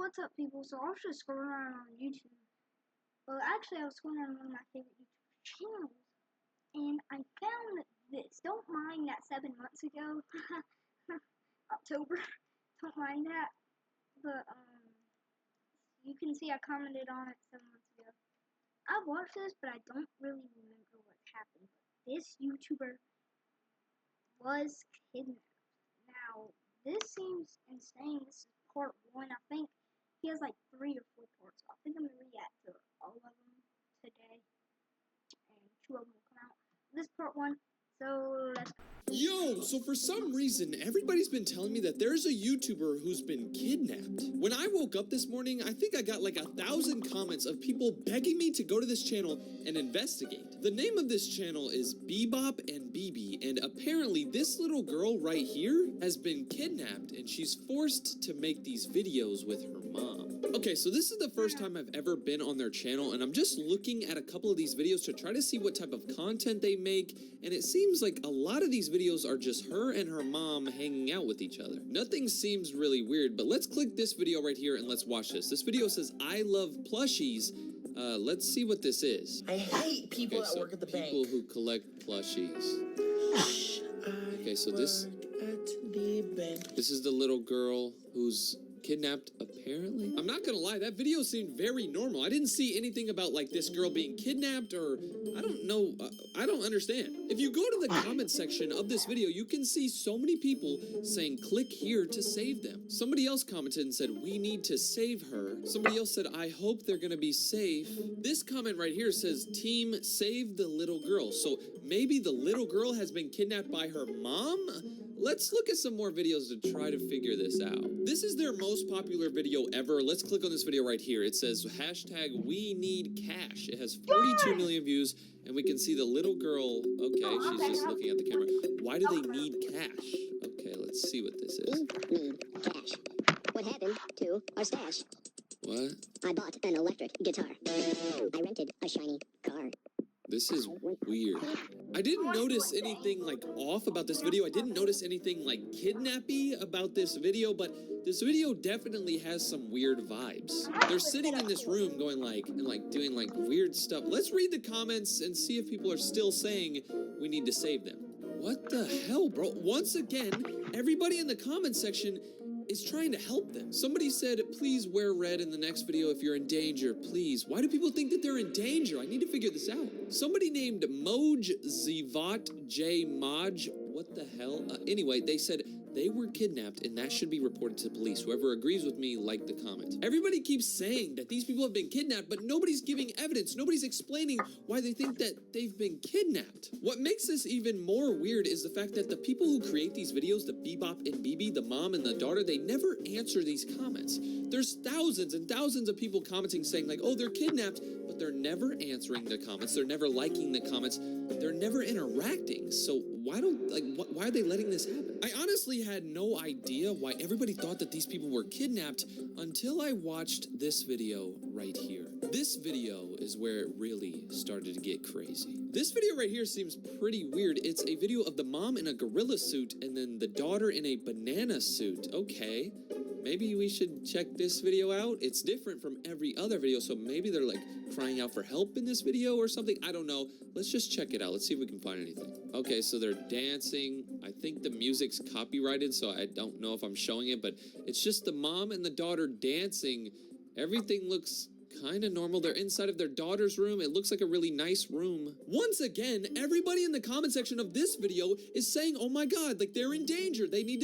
what's up, people? So I was just scrolling around on YouTube. Well, actually, I was scrolling on one of my favorite YouTube channels, and I found this. Don't mind that 7 months ago, October. Don't mind that. But you can see I commented on it 7 months ago. I watched this, but I don't really remember what happened. But this YouTuber was kidnapped. Now, this seems insane. This is part 1. I think he has like 3 or 4 parts. I think I'm going to react to all of them today. And 2 of them will come out. This is part 1. So, let's go. Yo, so for some reason, everybody's been telling me that there's a YouTuber who's been kidnapped. When I woke up this morning, I think I got like 1,000 comments of people begging me to go to this channel and investigate. The name of this channel is Bebop and BB, and apparently this little girl right here has been kidnapped, and she's forced to make these videos with her mom. Okay, so this is the first time I've ever been on their channel, and I'm just looking at a couple of these videos to try to see what type of content they make, and it seems like a lot of these videos are just her and her mom hanging out with each other. Nothing seems really weird, but let's click this video right here and let's watch this. This video says, I love plushies. Let's see what this is. I hate people that work at the bank. People who collect plushies. Okay, so this is the little girl who's kidnapped, apparently. I'm not gonna lie, that video seemed very normal. I didn't see anything about like this girl being kidnapped, or I don't know, I don't understand. If you go to the comment section of this video, you can see so many people saying click here to save them. Somebody else commented and said we need to save her. Somebody else said I hope they're gonna be safe. This comment right here says team save the little girl. So maybe the little girl has been kidnapped by her mom? Let's look at some more videos to try to figure this out. This is their most popular video ever. Let's click on this video right here. It says hashtag we need cash. It has 42 million views, and we can see the little girl. Okay, she's just looking at the camera. Why do they need cash? Okay, let's see what this is. We need cash. What happened to our stash? What? I bought an electric guitar. I rented a shiny car. This is weird. I didn't notice anything like off about this video. I didn't notice anything like kidnappy about this video, but this video definitely has some weird vibes. They're sitting in this room going like, and like doing like weird stuff. Let's read the comments and see if people are still saying we need to save them. What the hell, bro? Once again, everybody in the comment section is trying to help them. Somebody said, please wear red in the next video if you're in danger, please. Why do people think that they're in danger? I need to figure this out. Somebody named Moj Zivat J Maj, what the hell? Anyway, they said they were kidnapped and that should be reported to police. Whoever agrees with me, like the comment. Everybody keeps saying that these people have been kidnapped, but nobody's giving evidence. Nobody's explaining why they think that they've been kidnapped. What makes this even more weird is the fact that the people who create these videos, the Bebop and BB, the mom and the daughter, they never answer these comments. There's thousands and thousands of people commenting saying like, oh, they're kidnapped, but they're never answering the comments. They're never liking the comments. They're never interacting. So why are they letting this happen? I honestly had no idea why everybody thought that these people were kidnapped until I watched this video right here. This video is where it really started to get crazy. This video right here seems pretty weird. It's a video of the mom in a gorilla suit and then the daughter in a banana suit. Okay. Maybe we should check this video out. It's different from every other video, so maybe they're like crying out for help in this video or something. I don't know. Let's just check it out. Let's see if we can find anything. Okay, so they're dancing. I think the music's copyrighted, so I don't know if I'm showing it, but it's just the mom and the daughter dancing. Everything looks kind of normal. They're inside of their daughter's room. It looks like a really nice room. Once again, everybody in the comment section of this video is saying, oh my God, like they're in danger. They need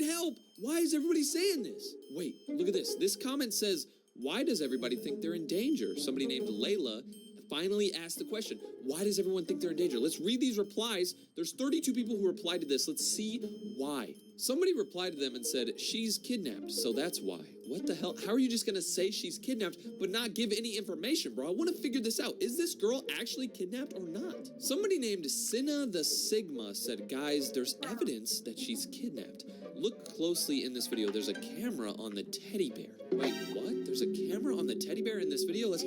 help. Why is everybody saying this? Wait, look at this. This comment says, why does everybody think they're in danger? Somebody named Layla finally asked the question, why does everyone think they're in danger? Let's read these replies. There's 32 people who replied to this. Let's see why. Somebody replied to them and said, she's kidnapped, so that's why. What the hell? How are you just gonna say she's kidnapped but not give any information, bro? I want to figure this out. Is this girl actually kidnapped or not? Somebody named Cinna the Sigma said, guys, there's evidence that she's kidnapped. Look closely in this video. There's a camera on the teddy bear. Wait, what? There's a camera on the teddy bear in this video? Let's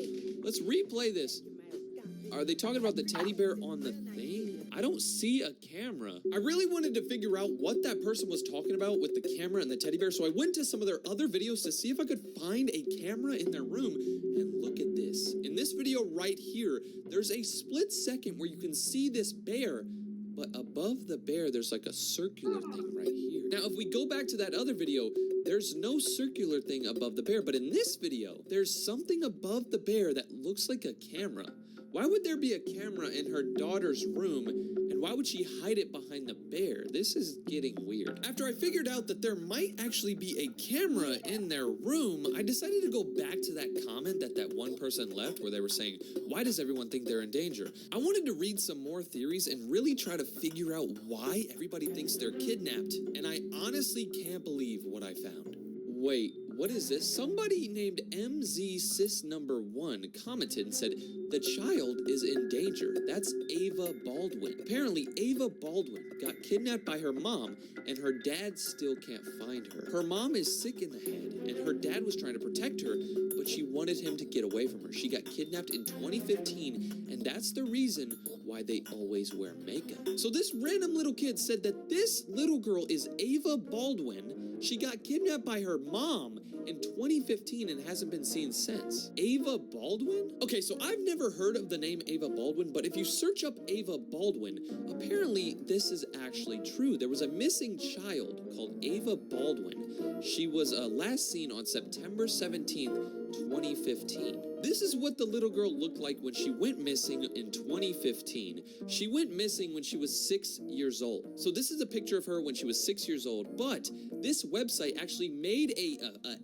replay this. Are they talking about the teddy bear on the thing? I don't see a camera. I really wanted to figure out what that person was talking about with the camera and the teddy bear, so I went to some of their other videos to see if I could find a camera in their room, and look at this. In this video right here, there's a split second where you can see this bear, but above the bear, there's like a circular thing right here. Now, if we go back to that other video, there's no circular thing above the bear, but in this video, there's something above the bear that looks like a camera. Why would there be a camera in her daughter's room, and why would she hide it behind the bear? This is getting weird. After I figured out that there might actually be a camera in their room, I decided to go back to that comment that one person left where they were saying, why does everyone think they're in danger? I wanted to read some more theories and really try to figure out why everybody thinks they're kidnapped, and I honestly can't believe what I found. Wait, what is this? Somebody named MZSys1 commented and said, the child is in danger. That's Ava Baldwin. Apparently, Ava Baldwin got kidnapped by her mom, and her dad still can't find her. Her mom is sick in the head, and her dad was trying to protect her, but she wanted him to get away from her. She got kidnapped in 2015, and that's the reason why they always wear makeup. So this random little kid said that this little girl is Ava Baldwin. She got kidnapped by her mom in 2015 and hasn't been seen since. Ava Baldwin? Okay, so I've never heard of the name Ava Baldwin, but if you search up Ava Baldwin, apparently this is actually true. There was a missing child called Ava Baldwin. She was last seen on September 17th, 2015. This is what the little girl looked like when she went missing in 2015. She went missing when she was 6 years old. So this is a picture of her when she was 6 years old, but this website actually made a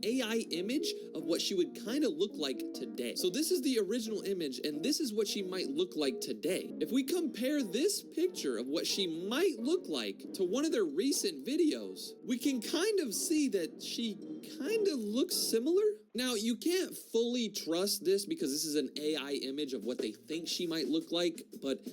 AI image of what she would kind of look like today. So this is the original image, and this is what she might look like today. If we compare this picture of what she might look like to one of their recent videos, we can kind of see that she kind of looks similar. Now, you can't fully trust this because this is an AI image of what they think she might look like, but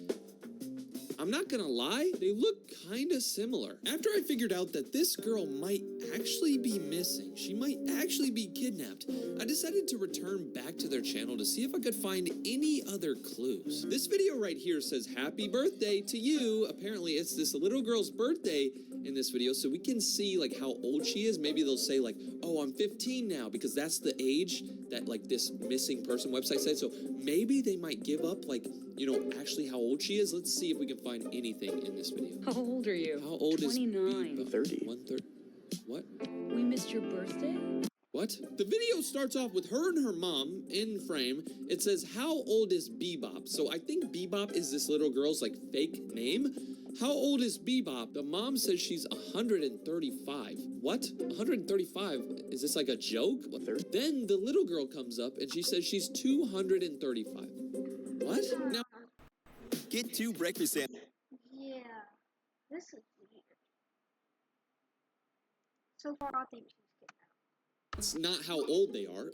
I'm not gonna lie, they look kinda similar. After I figured out that this girl might actually be missing, she might actually be kidnapped, I decided to return back to their channel to see if I could find any other clues. This video right here says, happy birthday to you. Apparently it's this little girl's birthday in this video, so we can see like how old she is. Maybe they'll say like, oh, I'm 15 now, because that's the age that like this missing person website said. So maybe they might give up like, you know, actually how old she is. Let's see if we can find anything in this video. How old are you? How old 29. is 30. 130. What? We missed your birthday? What? The video starts off with her and her mom in frame. It says, how old is Bebop? So I think Bebop is this little girl's like fake name. How old is Bebop? The mom says she's 135. What? 135? Is this like a joke? Then the little girl comes up and she says she's 235. What? Now, Get 2 breakfast sandwiches. Yeah, this is weird. So far, I think she's kidnapped. that's not how old they are.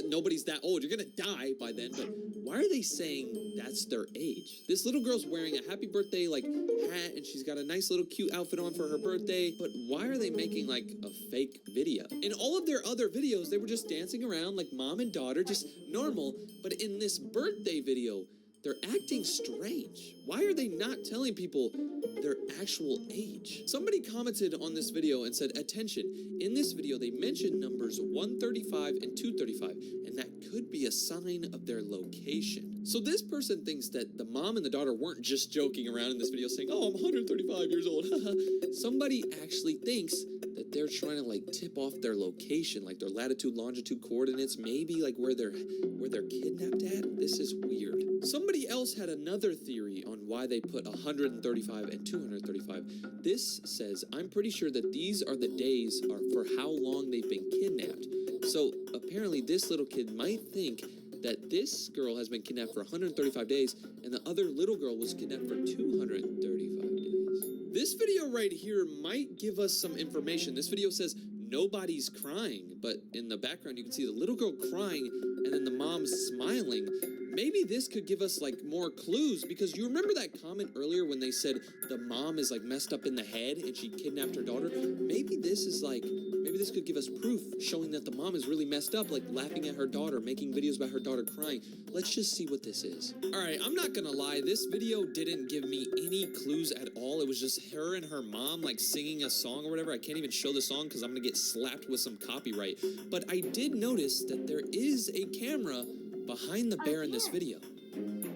Nobody's that old. You're gonna die by then. But why are they saying that's their age? This little girl's wearing a happy birthday like hat, and she's got a nice little cute outfit on for her birthday. But why are they making like a fake video? In all of their other videos, they were just dancing around like mom and daughter, just normal. But in this birthday video, they're acting strange. Why are they not telling people their actual age? Somebody commented on this video and said, attention, in this video they mentioned numbers 135 and 235, and that could be a sign of their location. So this person thinks that the mom and the daughter weren't just joking around in this video saying, oh, I'm 135 years old. Somebody actually thinks that they're trying to like tip off their location, like their latitude, longitude coordinates, maybe like where they're kidnapped at. This is weird. Somebody else had another theory on why they put 135 and 235. This says, I'm pretty sure that these are the days are for how long they've been kidnapped. So apparently this little kid might think that this girl has been kidnapped for 135 days and the other little girl was kidnapped for 235 days. This video right here might give us some information. This video says nobody's crying, but in the background you can see the little girl crying and then the mom smiling. Maybe this could give us like more clues, because you remember that comment earlier when they said the mom is like messed up in the head and she kidnapped her daughter? Maybe this is like Maybe this could give us proof showing that the mom is really messed up, like laughing at her daughter, making videos about her daughter crying. Let's just see what this is. Alright, I'm not gonna lie, this video didn't give me any clues at all. It was just her and her mom like singing a song or whatever. I can't even show the song because I'm gonna get slapped with some copyright. But I did notice that there is a camera behind the bear in this video.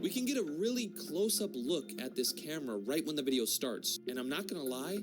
We can get a really close-up look at this camera right when the video starts. And I'm not gonna lie,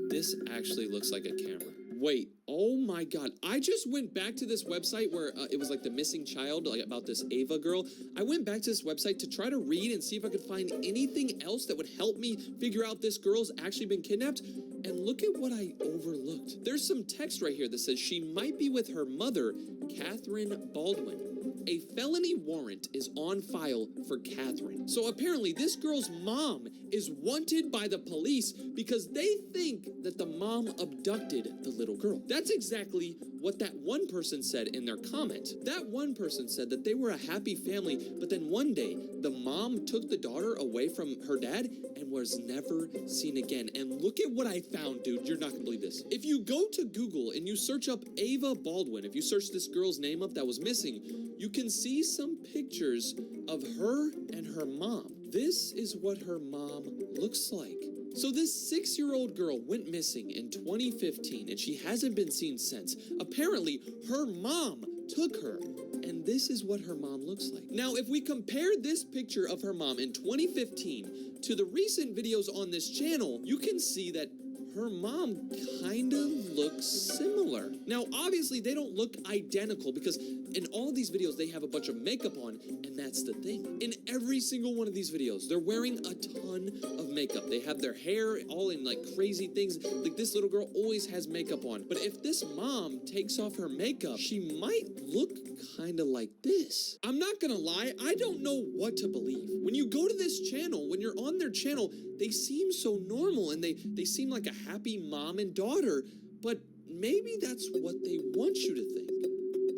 this actually looks like a camera. Wait, oh my god. I just went back to this website where it was like the missing child, like about this Ava girl. I went back to this website to try to read and see if I could find anything else that would help me figure out this girl's actually been kidnapped. And look at what I overlooked. There's some text right here that says she might be with her mother, Catherine Baldwin. A felony warrant is on file for Catherine. So apparently this girl's mom is wanted by the police because they think that the mom abducted the little girl. That's exactly what that one person said in their comment. That one person said that they were a happy family, but then one day the mom took the daughter away from her dad and was never seen again. And look at what I found, dude. You're not gonna believe this. If you go to Google and you search up Ava Baldwin, if you search this girl's name up that was missing, you can see some pictures of her and her mom. This is what her mom looks like. So this 6-year-old girl went missing in 2015 and she hasn't been seen since. Apparently, her mom took her, and this is what her mom looks like. Now, if we compare this picture of her mom in 2015 to the recent videos on this channel, you can see that her mom kind of looks similar. Now, obviously, they don't look identical because in all these videos, they have a bunch of makeup on, and that's the thing. In every single one of these videos, they're wearing a ton of makeup. They have their hair all in like crazy things. Like this little girl always has makeup on. But if this mom takes off her makeup, she might look kind of like this. I'm not gonna lie, I don't know what to believe. When you go to this channel, when you're on their channel, they seem so normal and they seem like a happy mom and daughter, but maybe that's what they want you to think.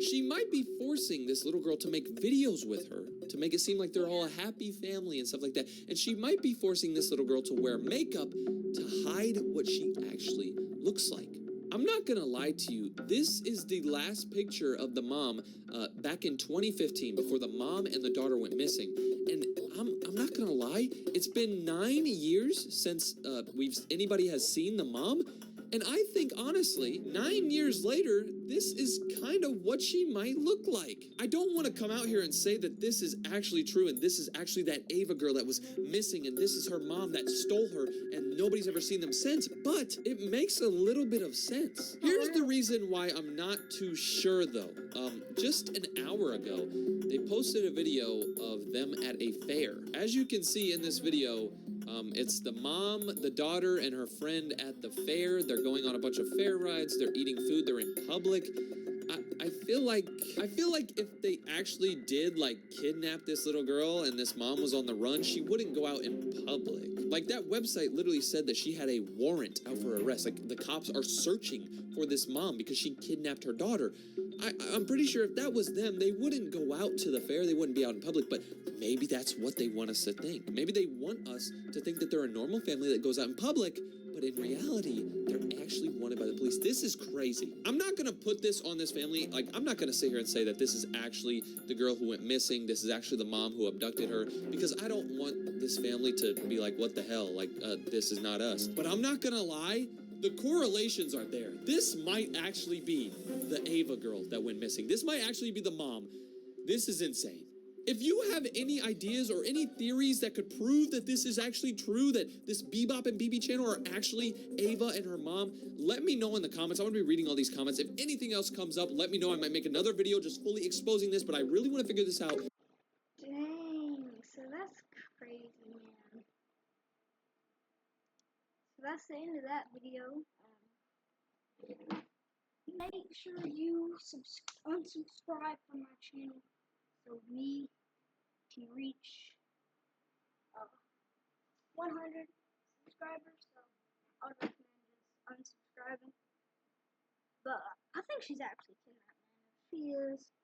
She might be forcing this little girl to make videos with her to make it seem like they're all a happy family and stuff like that. And she might be forcing this little girl to wear makeup to hide what she actually looks like. I'm not gonna lie to you, this is the last picture of the mom back in 2015 before the mom and the daughter went missing. And I'm not gonna lie, it's been 9 years since anybody has seen the mom. And I think, honestly, 9 years later, this is kind of what she might look like. I don't want to come out here and say that this is actually true and this is actually that Ava girl that was missing and this is her mom that stole her and nobody's ever seen them since, but it makes a little bit of sense. Here's the reason why I'm not too sure, though. Just an hour ago, they posted a video of them at a fair. As you can see in this video, it's the mom, the daughter, and her friend at the fair. They're going on a bunch of fair rides. They're eating food. They're in public. I feel like if they actually did like kidnap this little girl and this mom was on the run, she wouldn't go out in public. Like that website literally said that she had a warrant out for arrest. Like the cops are searching for this mom because she kidnapped her daughter. I'm pretty sure if that was them, they wouldn't go out to the fair. They wouldn't be out in public, but maybe that's what they want us to think. Maybe they want us to think that they're a normal family that goes out in public, but in reality, they're actually wanted by the police. This is crazy. I'm not gonna put this on this family. Like, I'm not gonna sit here and say that this is actually the girl who went missing. This is actually the mom who abducted her, because I don't want this family to be like, what the hell? Like, this is not us. But I'm not gonna lie, the correlations are there. This might actually be the Ava girl that went missing. This might actually be the mom. This is insane. If you have any ideas or any theories that could prove that this is actually true, that this Bebop and BB channel are actually Ava and her mom, let me know in the comments. I want to be reading all these comments. If anything else comes up, let me know. I might make another video just fully exposing this, but I really want to figure this out. Dang, so that's crazy, man. So that's the end of that video. Make sure you unsubscribe from my channel so we can reach 100 subscribers. So I would recommend just unsubscribing. But I think she's actually kidnapped, man. If she is,